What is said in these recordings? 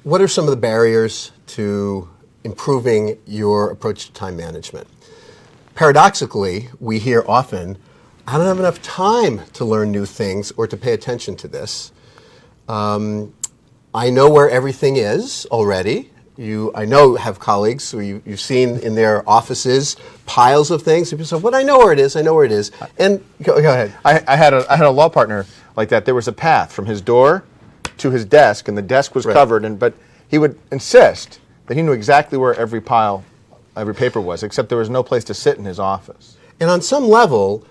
what are some of the barriers to improving your approach to time management? Paradoxically, we hear often, I don't have enough time to learn new things or to pay attention to this. I know where everything is already. I know have colleagues who you've seen in their offices piles of things. People say, "Well, I know where it is. I know where it is." And go ahead. I had a law partner like that. There was a path from his door to his desk, and the desk was covered. But he would insist that he knew exactly where every paper was, except there was no place to sit in his office. And on some level,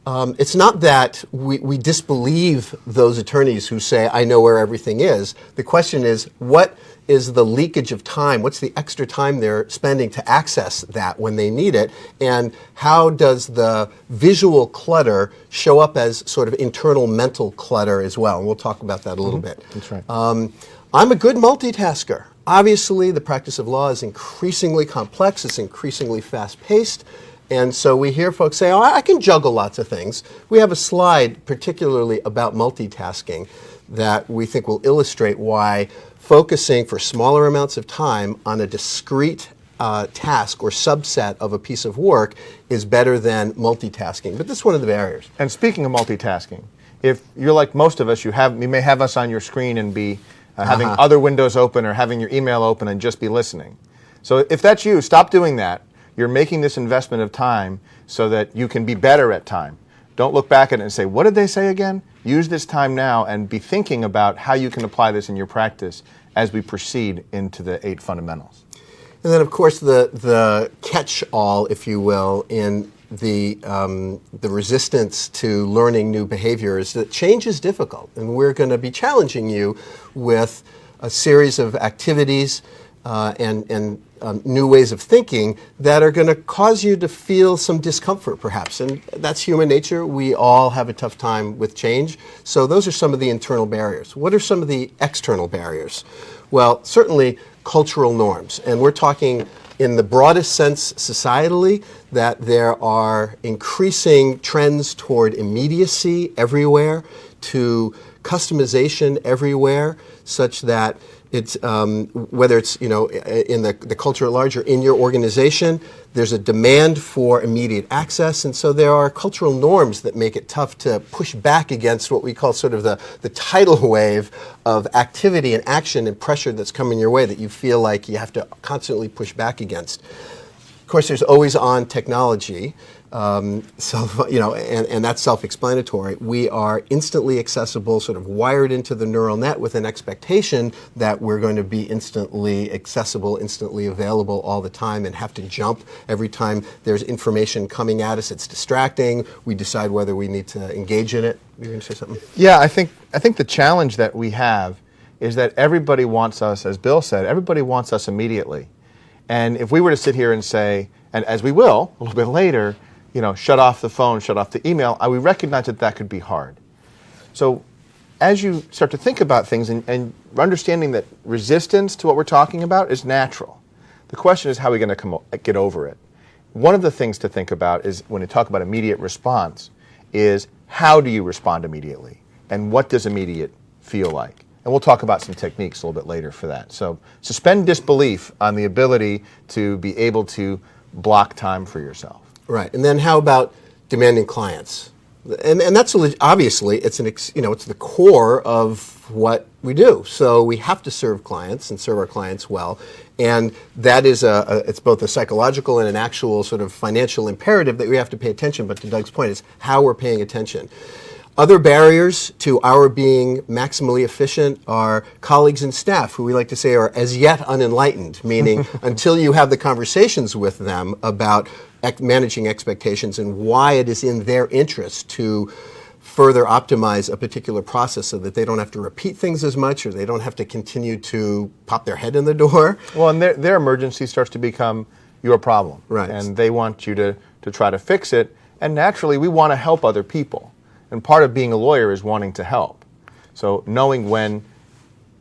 it's not that we disbelieve those attorneys who say, I know where everything is. The question is, what is the leakage of time? What's the extra time they're spending to access that when they need it? And how does the visual clutter show up as sort of internal mental clutter as well? And we'll talk about that a little bit. That's right. I'm a good multitasker. Obviously, the practice of law is increasingly complex. It's increasingly fast-paced. And so we hear folks say, oh, I can juggle lots of things. We have a slide particularly about multitasking that we think will illustrate why focusing for smaller amounts of time on a discrete task or subset of a piece of work is better than multitasking. But this is one of the barriers. And speaking of multitasking, if you're like most of us, you may have us on your screen and be having other windows open or having your email open and just be listening. So if that's you, stop doing that. You're making this investment of time so that you can be better at time. Don't look back at it and say, what did they say again? Use this time now and be thinking about how you can apply this in your practice as we proceed into the 8 fundamentals. And then, of course, the catch-all, if you will, in the resistance to learning new behaviors, that change is difficult. And we're going to be challenging you with a series of activities and new ways of thinking that are going to cause you to feel some discomfort, perhaps. And that's human nature. We all have a tough time with change. So those are some of the internal barriers. What are some of the external barriers? Well, certainly cultural norms. And we're talking in the broadest sense societally that there are increasing trends toward immediacy everywhere, to customization everywhere, such that it's whether it's in the culture at large or in your organization, there's a demand for immediate access, and so there are cultural norms that make it tough to push back against what we call sort of the tidal wave of activity and action and pressure that's coming your way that you feel like you have to constantly push back against. Of course, there's always on technology. And that's self-explanatory. We are instantly accessible, sort of wired into the neural net with an expectation that we're going to be instantly accessible, instantly available all the time and have to jump every time there's information coming at us. It's distracting. We decide whether we need to engage in it. You're going to say something? Yeah, I think the challenge that we have is that everybody wants us, as Bill said, everybody wants us immediately. And if we were to sit here and say, and as we will a little bit later, shut off the phone, shut off the email, we recognize that could be hard. So as you start to think about things and understanding that resistance to what we're talking about is natural, the question is how are we going to get over it? One of the things to think about is when you talk about immediate response is how do you respond immediately? And what does immediate feel like? And we'll talk about some techniques a little bit later for that. So suspend disbelief on the ability to be able to block time for yourself. Right, and then how about demanding clients? And that's obviously it's it's the core of what we do. So we have to serve clients and serve our clients well, and that is it's both a psychological and an actual sort of financial imperative that we have to pay attention. But to Doug's point, is how we're paying attention. Other barriers to our being maximally efficient are colleagues and staff who we like to say are as yet unenlightened, meaning until you have the conversations with them about managing expectations and why it is in their interest to further optimize a particular process so that they don't have to repeat things as much or they don't have to continue to pop their head in the door. Well, and their emergency starts to become your problem. Right. And they want you to try to fix it. And naturally, we want to help other people. And part of being a lawyer is wanting to help. So knowing when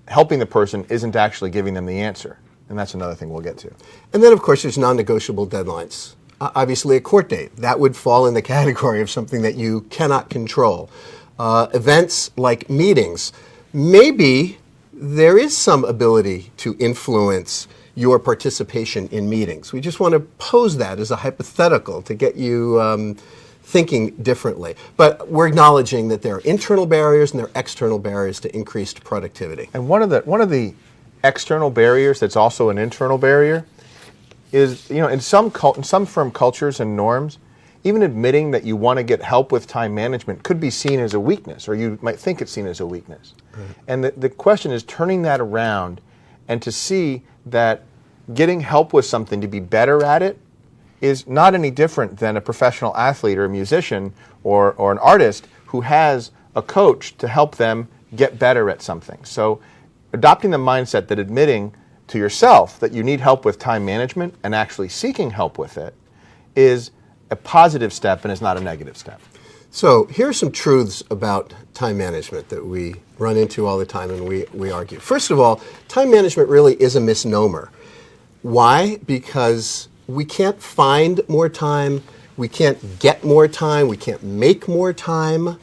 helping the person isn't actually giving them the answer. And that's another thing we'll get to. And then, of course, there's non-negotiable deadlines. Obviously, a court date. That would fall in the category of something that you cannot control. Events like meetings. Maybe there is some ability to influence your participation in meetings. We just want to pose that as a hypothetical to get you thinking differently. But we're acknowledging that there are internal barriers and there are external barriers to increased productivity. And one of the external barriers that's also an internal barrier is, in some firm cultures and norms, even admitting that you want to get help with time management could be seen as a weakness, or you might think it's seen as a weakness. Right. And the question is turning that around and to see that getting help with something to be better at it is not any different than a professional athlete or a musician or an artist who has a coach to help them get better at something. So adopting the mindset that admitting to yourself that you need help with time management and actually seeking help with it is a positive step and is not a negative step. So here are some truths about time management that we run into all the time and we argue. First of all, time management really is a misnomer. Why? Because we can't find more time, we can't get more time, we can't make more time.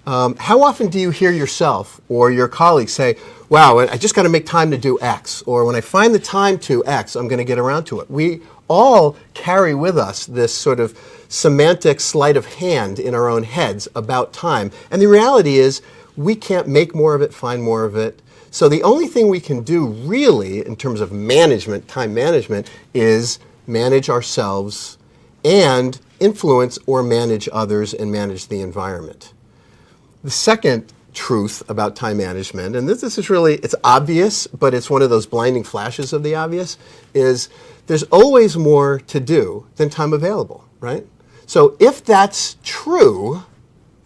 How often do you hear yourself or your colleagues say, wow, I just got to make time to do X, or when I find the time to X, I'm going to get around to it. We all carry with us this sort of semantic sleight of hand in our own heads about time. And the reality is we can't make more of it, find more of it. So the only thing we can do really in terms of management, time management, is manage ourselves and influence or manage others and manage the environment. The second truth about time management, and this is really, it's obvious, but it's one of those blinding flashes of the obvious, is there's always more to do than time available, right? So if that's true,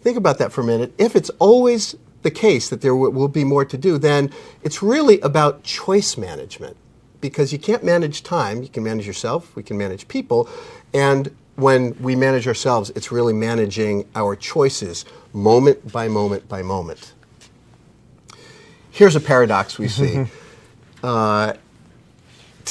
think about that for a minute. If it's always the case that there will be more to do, then it's really about choice management. Because you can't manage time, you can manage yourself, we can manage people, and when we manage ourselves, it's really managing our choices moment by moment by moment. Here's a paradox we see. To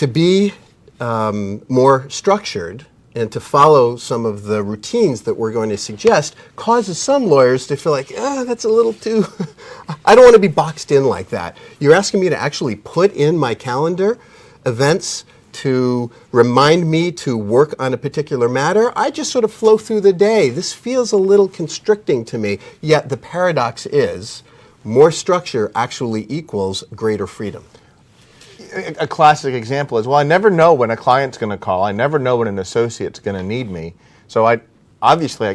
be more structured and to follow some of the routines that we're going to suggest causes some lawyers to feel like, that's a little too, I don't want to be boxed in like that. You're asking me to actually put in my calendar events to remind me to work on a particular matter. I just sort of flow through the day. This feels a little constricting to me, yet the paradox is more structure actually equals greater freedom. A classic example is, well, I never know when a client's going to call. I never know when an associate's going to need me. So I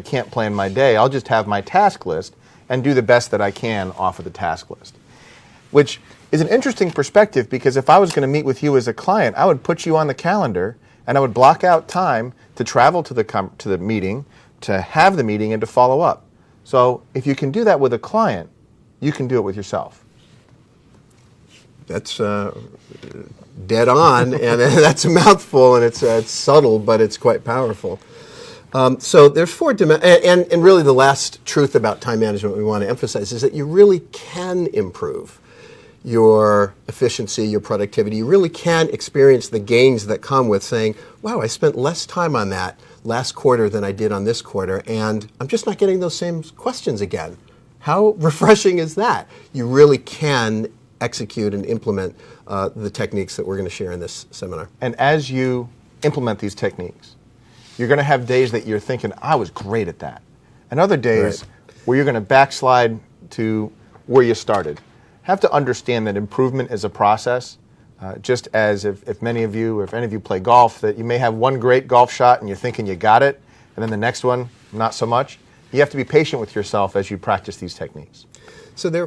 can't plan my day. I'll just have my task list and do the best that I can off of the task list, which is an interesting perspective, because if I was going to meet with you as a client, I would put you on the calendar and I would block out time to travel to the meeting, to have the meeting, and to follow up. So if you can do that with a client, you can do it with yourself. That's dead on, and that's a mouthful, and it's subtle, but it's quite powerful. So there's four dimensions, and really the last truth about time management we want to emphasize is that you really can improve your efficiency, your productivity. You really can experience the gains that come with saying, wow, I spent less time on that last quarter than I did on this quarter, and I'm just not getting those same questions again. How refreshing is that? You really can execute and implement the techniques that we're going to share in this seminar. And as you implement these techniques, you're going to have days that you're thinking, I was great at that. And other days where you're going to backslide to where you started. Have to understand that improvement is a process. Just as if many of you, or if any of you play golf, that you may have one great golf shot and you're thinking you got it, and then the next one, not so much. You have to be patient with yourself as you practice these techniques. So there are